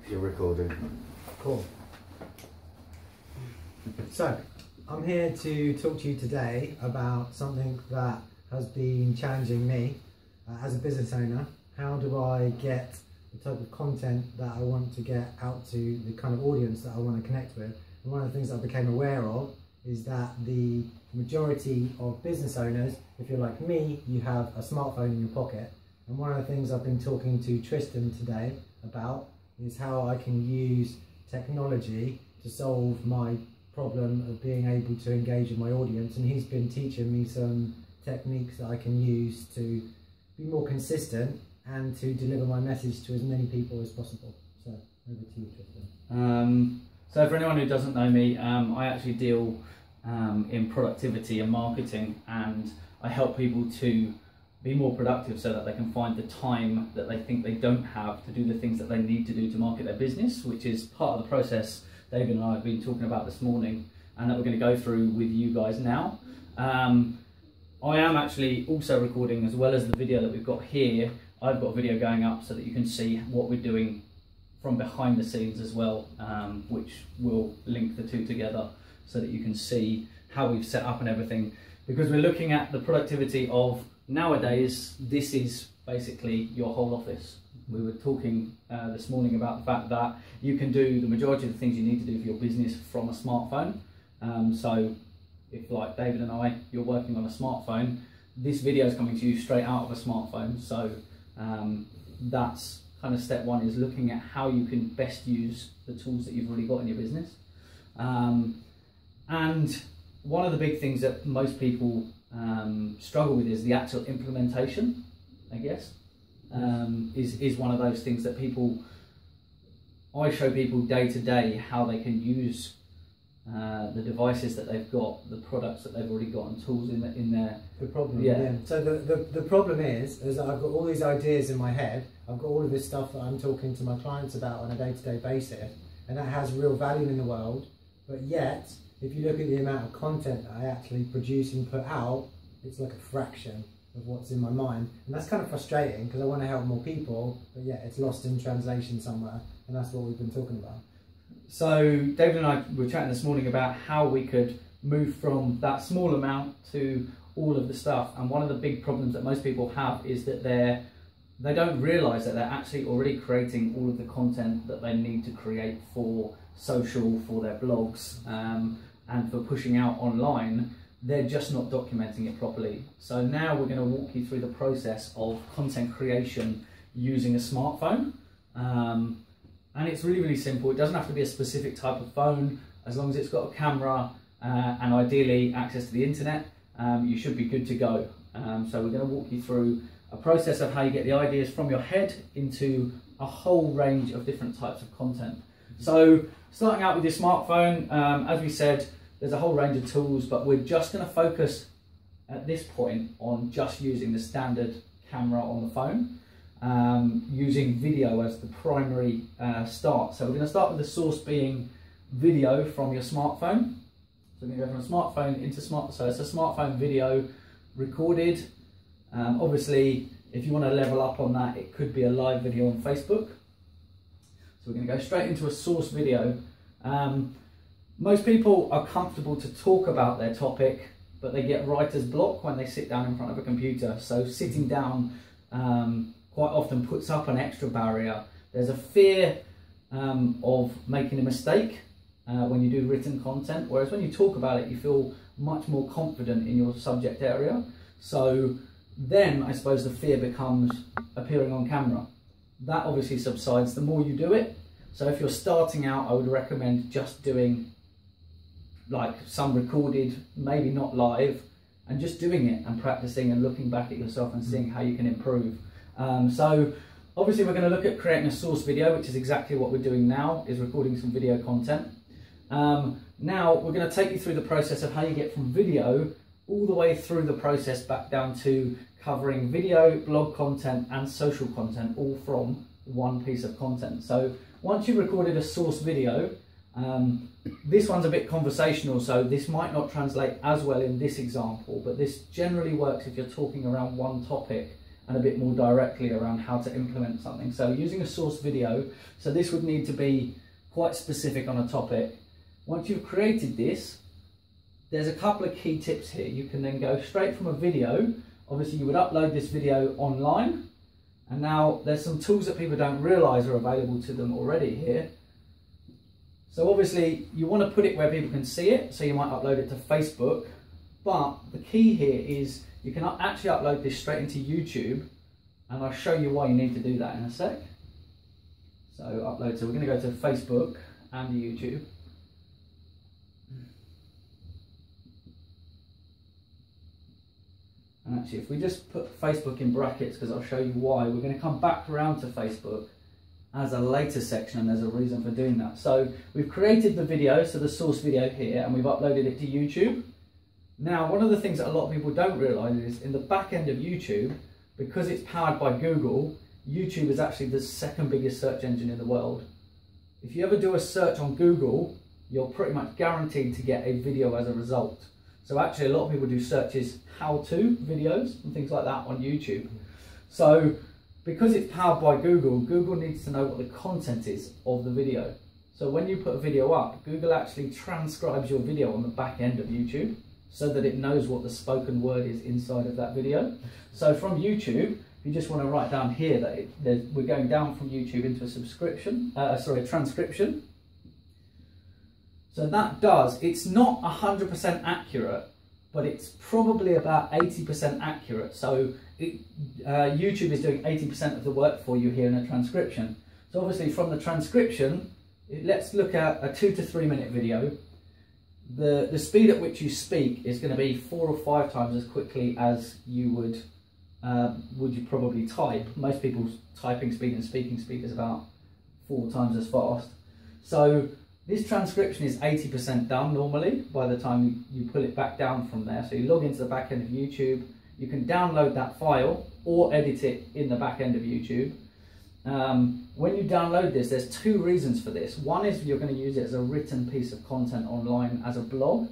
You're recording. Cool. So, I'm here to talk to you today about something that has been challenging me as a business owner. How do I get the type of content that I want to get out to the kind of audience that I want to connect with? And one of the things I became aware of is that the majority of business owners, if you're like me, you have a smartphone in your pocket. And one of the things I've been talking to Tristan today about is how I can use technology to solve my problem of being able to engage with my audience. And he's been teaching me some techniques that I can use to be more consistent and to deliver my message to as many people as possible. So over to you, Tristan. So for anyone who doesn't know me, I actually deal in productivity and marketing, and I help people to be more productive so that they can find the time that they think they don't have to do the things that they need to do to market their business, which is part of the process David and I have been talking about this morning and that we're going to go through with you guys now. I am actually also recording, as well as the video that we've got here. I've got a video going up so that you can see what we're doing from behind the scenes as well, which will link the two together so that you can see how we've set up and everything, because we're looking at the productivity of nowadays. This is basically your whole office. We were talking this morning about the fact that you can do the majority of the things you need to do for your business from a smartphone. So if, like David and I, you're working on a smartphone, this video is coming to you straight out of a smartphone. So that's kind of step one, is looking at how you can best use the tools that you've already got in your business. And one of the big things that most people struggle with is the actual implementation, I guess. Is one of those things that I show people day to day how they can use the devices that they've got, the products that they've already got, and tools in there. The problem, yeah. So the problem is that I've got all these ideas in my head. I've got all of this stuff that I'm talking to my clients about on a day-to-day basis, and that has real value in the world. But yet, if you look at the amount of content that I actually produce and put out, it's like a fraction of what's in my mind. And that's kind of frustrating because I want to help more people, but yeah, it's lost in translation somewhere. And that's what we've been talking about. So David and I were chatting this morning about how we could move from that small amount to all of the stuff. And one of the big problems that most people have is that they don't realise that they're actually already creating all of the content that they need to create for social, for their blogs, and for pushing out online. They're just not documenting it properly. So now we're going to walk you through the process of content creation using a smartphone. And it's really, really simple. It doesn't have to be a specific type of phone. As long as it's got a camera and ideally access to the internet, you should be good to go. So we're going to walk you through a process of how you get the ideas from your head into a whole range of different types of content. So starting out with your smartphone, as we said, there's a whole range of tools, but we're just going to focus at this point on just using the standard camera on the phone, using video as the primary start. So we're going to start with the source being video from your smartphone. So we're going to go from a smartphone into so it's a smartphone video recorded. Obviously, if you want to level up on that, it could be a live video on Facebook. So we're going to go straight into a source video. Most people are comfortable to talk about their topic, but they get writer's block when they sit down in front of a computer. So sitting down quite often puts up an extra barrier. There's a fear of making a mistake when you do written content, whereas when you talk about it, you feel much more confident in your subject area. So then I suppose the fear becomes appearing on camera. That obviously subsides the more you do it. So if you're starting out, I would recommend just doing like some recorded, maybe not live, and just doing it and practicing and looking back at yourself and seeing how you can improve. So obviously we're going to look at creating a source video, which is exactly what we're doing now, is recording some video content. Now we're going to take you through the process of how you get from video all the way through the process back down to covering video, blog content and social content, all from one piece of content. So once you've recorded a source video, this one's a bit conversational, so this might not translate as well in this example, but this generally works if you're talking around one topic and a bit more directly around how to implement something. So using a source video, so this would need to be quite specific on a topic. Once you've created this, there's a couple of key tips here. You can then go straight from a video. Obviously you would upload this video online, and now there's some tools that people don't realize are available to them already here. So obviously you want to put it where people can see it, so you might upload it to Facebook, but the key here is you can actually upload this straight into YouTube, and I'll show you why you need to do that in a sec. So upload, so we're going to go to Facebook and YouTube. And actually, if we just put Facebook in brackets, because I'll show you why, we're going to come back around to Facebook as a later section, and there's a reason for doing that. So we've created the video, so the source video here, and we've uploaded it to YouTube. Now, one of the things that a lot of people don't realise is in the back end of YouTube, because it's powered by Google, YouTube is actually the second biggest search engine in the world. If you ever do a search on Google, you're pretty much guaranteed to get a video as a result. So actually a lot of people do searches how-to videos and things like that on YouTube. So because it's powered by Google, Google needs to know what the content is of the video. So when you put a video up, Google actually transcribes your video on the back end of YouTube so that it knows what the spoken word is inside of that video. So from YouTube, if you just want to write down here that we're going down from YouTube into a transcription. So that does, it's not 100% accurate, but it's probably about 80% accurate. So YouTube is doing 80% of the work for you here in a transcription. So obviously from the transcription, let's look at a 2 to 3 minute video. The speed at which you speak is going to be 4 or 5 times as quickly as you would you probably type. Most people's typing speed and speaking speed is about 4 times as fast. So this transcription is 80% done normally by the time you pull it back down from there. So you log into the back end of YouTube, you can download that file or edit it in the back end of YouTube. When you download this, there's 2 reasons for this. One is you're going to use it as a written piece of content online as a blog.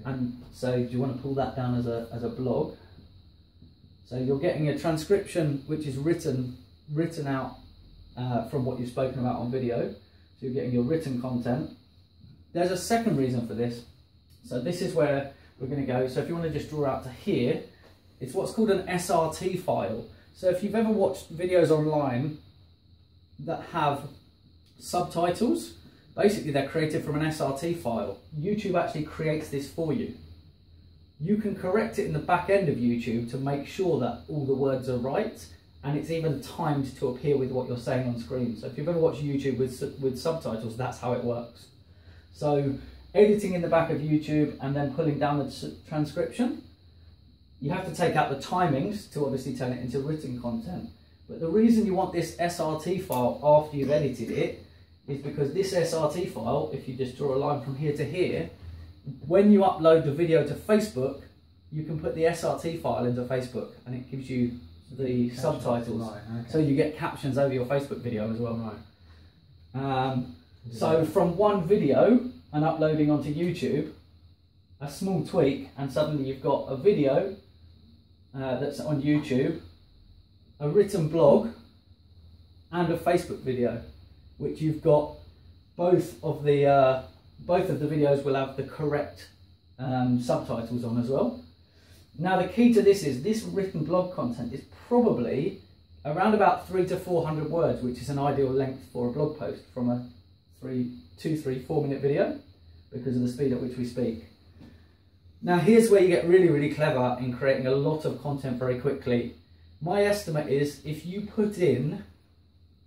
And so do you want to pull that down as a blog? So you're getting a transcription which is written out from what you've spoken about on video. So you're getting your written content. There's a second reason for this. So this is where we're going to go. So if you want to just draw out to here, it's what's called an SRT file. So if you've ever watched videos online that have subtitles, basically they're created from an SRT file. YouTube actually creates this for you. You can correct it in the back end of YouTube to make sure that all the words are right, and it's even timed to appear with what you're saying on screen. So if you've ever watched YouTube with subtitles, that's how it works. So editing in the back of YouTube and then pulling down the transcription, you have to take out the timings to obviously turn it into written content. But the reason you want this SRT file after you've edited it is because this SRT file, if you just draw a line from here to here, when you upload the video to Facebook, you can put the SRT file into Facebook and it gives you the subtitles. Right, okay. So you get captions over your Facebook video as well. Right. So from one video and uploading onto YouTube, a small tweak, and suddenly you've got a video that's on YouTube, a written blog, and a Facebook video, which you've got both of the videos will have the correct subtitles on as well. Now the key to this is this written blog content is probably around about 300 to 400 words, which is an ideal length for a blog post from a 2, 3, 4 minute video because of the speed at which we speak. Now here's where you get really, really clever in creating a lot of content very quickly. My estimate is if you put in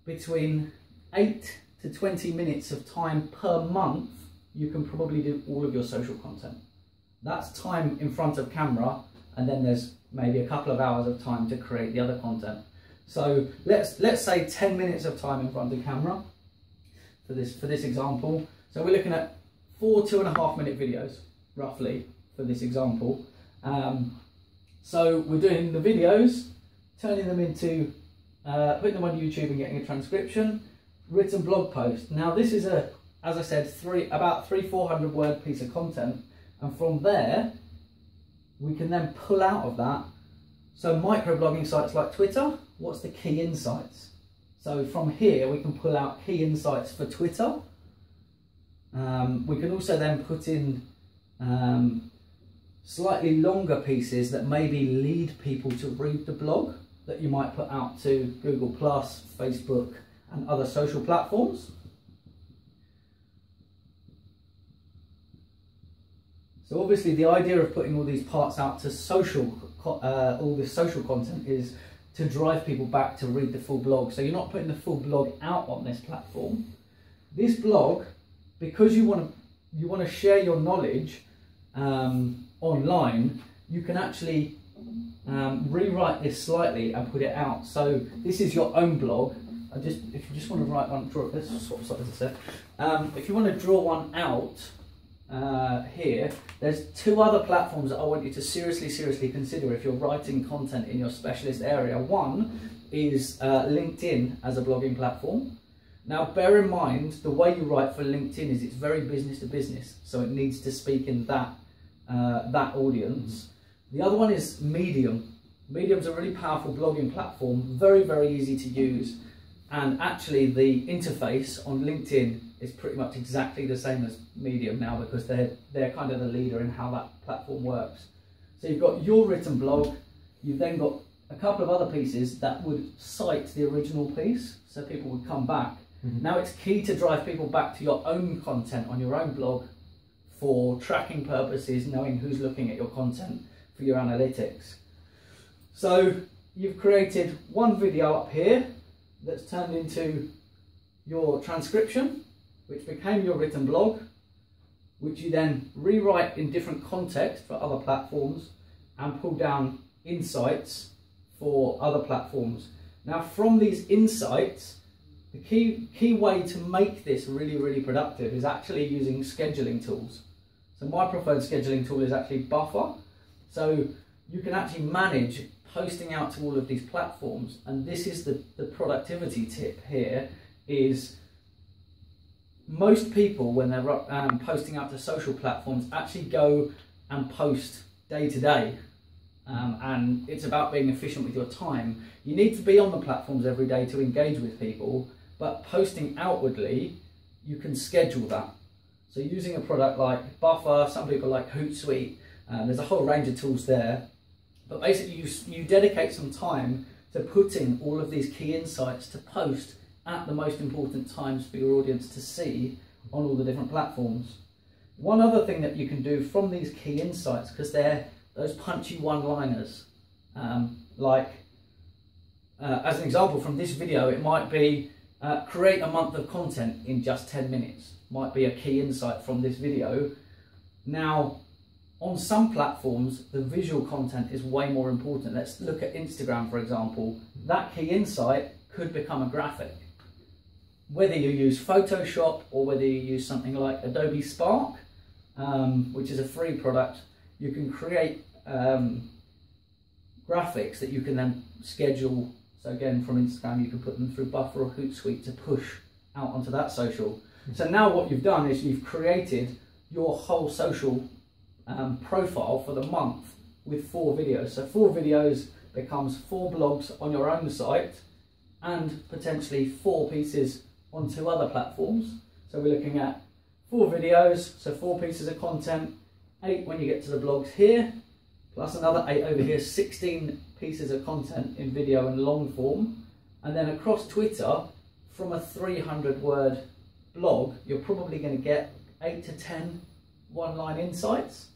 between 8 to 20 minutes of time per month, you can probably do all of your social content. That's time in front of camera, and then there's maybe a couple of hours of time to create the other content. So let's say 10 minutes of time in front of camera for this example. So we're looking at 4 2.5 minute videos roughly for this example. So we're doing the videos, turning them into putting them on YouTube and getting a transcription, written blog post. Now this is as I said, about 300-400 word piece of content, and from there we can then pull out of that So microblogging sites like Twitter, what's the key insights? So from here we can pull out key insights for Twitter. We can also then put in slightly longer pieces that maybe lead people to read the blog that you might put out to Google+, Facebook and other social platforms. So obviously the idea of putting all these parts out to all this social content is to drive people back to read the full blog. So you're not putting the full blog out on this platform. This blog, because you want to share your knowledge online, you can actually rewrite this slightly and put it out. So this is your own blog. If you just want to write one, draw. Let's swap sides a sec. If you want to draw one out here, there's two other platforms that I want you to seriously consider if you're writing content in your specialist area. One is LinkedIn as a blogging platform. Now bear in mind, the way you write for LinkedIn is it's very business to business, so it needs to speak in that audience. The other one is Medium. Medium's a really powerful blogging platform, very easy to use, and actually the interface on LinkedIn is pretty much exactly the same as Medium now, because they're kind of the leader in how that platform works. So you've got your written blog, you've then got a couple of other pieces that would cite the original piece, so people would come back. Now it's key to drive people back to your own content on your own blog for tracking purposes, knowing who's looking at your content for your analytics. So you've created one video up here that's turned into your transcription, which became your written blog, which you then rewrite in different context for other platforms and pull down insights for other platforms. Now from these insights, the key way to make this really productive is actually using scheduling tools. So my preferred scheduling tool is actually Buffer. So you can actually manage posting out to all of these platforms, and this is the productivity tip here, is most people when they're posting out to social platforms actually go and post day to day, and it's about being efficient with your time. You need to be on the platforms every day to engage with people, but posting outwardly, you can schedule that. So using a product like Buffer, some people like Hootsuite, there's a whole range of tools there. But basically you dedicate some time to putting all of these key insights to post at the most important times for your audience to see on all the different platforms. One other thing that you can do from these key insights, because they're those punchy one-liners, as an example from this video, it might be create a month of content in just 10 minutes. Might be a key insight from this video. Now, on some platforms, the visual content is way more important. Let's look at Instagram, for example. That key insight could become a graphic. Whether you use Photoshop or whether you use something like Adobe Spark, which is a free product, you can create graphics that you can then schedule. So again, from Instagram, you can put them through Buffer or Hootsuite to push out onto that social. So now what you've done is you've created your whole social profile for the month with 4 videos. So 4 videos becomes 4 blogs on your own site and potentially 4 pieces on 2 other platforms. So we're looking at 4 videos, so 4 pieces of content, 8 when you get to the blogs here, plus another 8 over here, 16 pieces of content in video and long form. And then across Twitter, from a 300-word blog, you're probably going to get 8 to 10 one-line insights.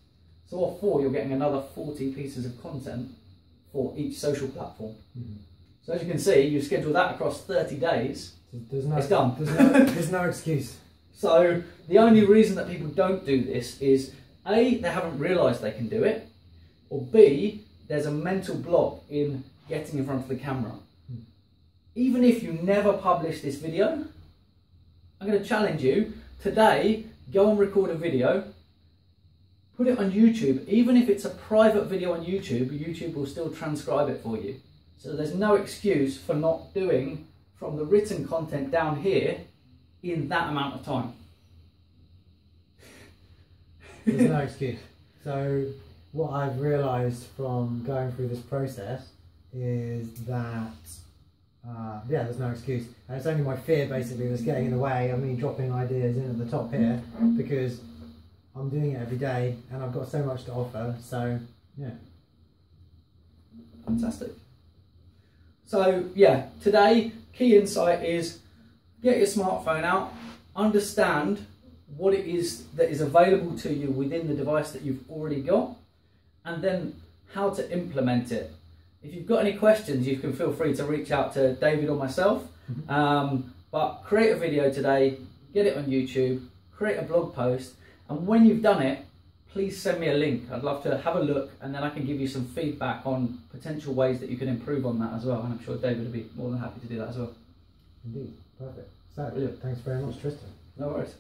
So off 4, you're getting another 40 pieces of content for each social platform. So as you can see, you schedule that across 30 days, it's done. There's no excuse. So the only reason that people don't do this is A, they haven't realised they can do it, or B, there's a mental block in getting in front of the camera. Even if you never publish this video, I'm going to challenge you today, go and record a video, put it on YouTube. Even if it's a private video on YouTube, YouTube will still transcribe it for you. So there's no excuse for not doing from the written content down here in that amount of time. There's no excuse. So what I've realised from going through this process is that yeah, there's no excuse. And it's only my fear basically that's getting in the way of me dropping ideas in at the top here, because I'm doing it every day and I've got so much to offer. So yeah. Fantastic. So yeah, today key insight is get your smartphone out, understand what it is that is available to you within the device that you've already got, and then how to implement it. If you've got any questions, you can feel free to reach out to David or myself. But create a video today, get it on YouTube, create a blog post, and when you've done it, please send me a link. I'd love to have a look, and then I can give you some feedback on potential ways that you can improve on that as well. And I'm sure David would be more than happy to do that as well. Indeed, perfect. So, Brilliant. Thanks very much, Tristan. No worries.